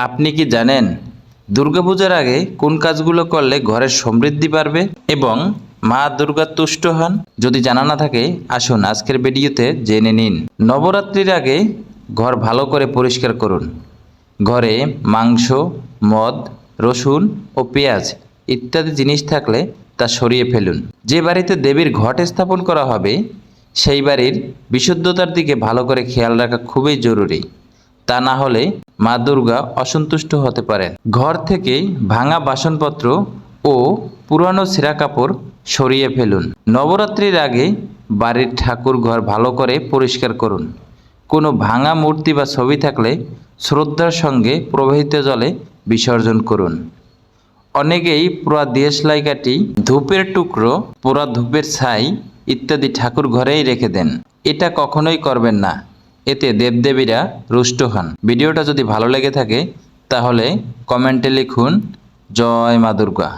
আপনি কি জানেন দুর্গাপূজার আগে কোন কাজগুলো করলে ঘরের সমৃদ্ধি বাড়বে এবং মা দুর্গা তুষ্ট হন? যদি জানা না থাকে আসুন আজকের ভিডিওতে জেনে নিন। নবরাত্রির আগে ঘর ভালো করে পরিষ্কার করুন। ঘরে মাংস, মদ, রসুন ও পেঁয়াজ ইত্যাদি জিনিস থাকলে তা সরিয়ে ফেলুন। যে বাড়িতে দেবীর ঘট স্থাপন করা হবে সেই বাড়ির বিশুদ্ধতার দিকে ভালো করে খেয়াল রাখা খুবই জরুরি। তা না হলে মা দুর্গা অসন্তুষ্ট হতে পারেন। ঘর থেকে ভাঙা বাসনপত্র ও পুরানো ছেঁড়া কাপড় সরিয়ে ফেলুন। নবরাত্রির আগে বাড়ির ঠাকুর ঘর ভালো করে পরিষ্কার করুন। কোনো ভাঙা মূর্তি বা ছবি থাকলে শ্রদ্ধার সঙ্গে প্রবাহিত জলে বিসর্জন করুন। অনেকেই পোড়া দেশলাই কাঠি, ধূপের টুকরো, পোড়া ধূপের ছাই ইত্যাদি ঠাকুর ঘরেই রেখে দেন। এটা কখনোই করবেন না, এতে দেবদেবীরা রুষ্ট হন। ভিডিওটা যদি ভালো লেগে থাকে তাহলে কমেন্টে লিখুন জয় মা দুর্গা।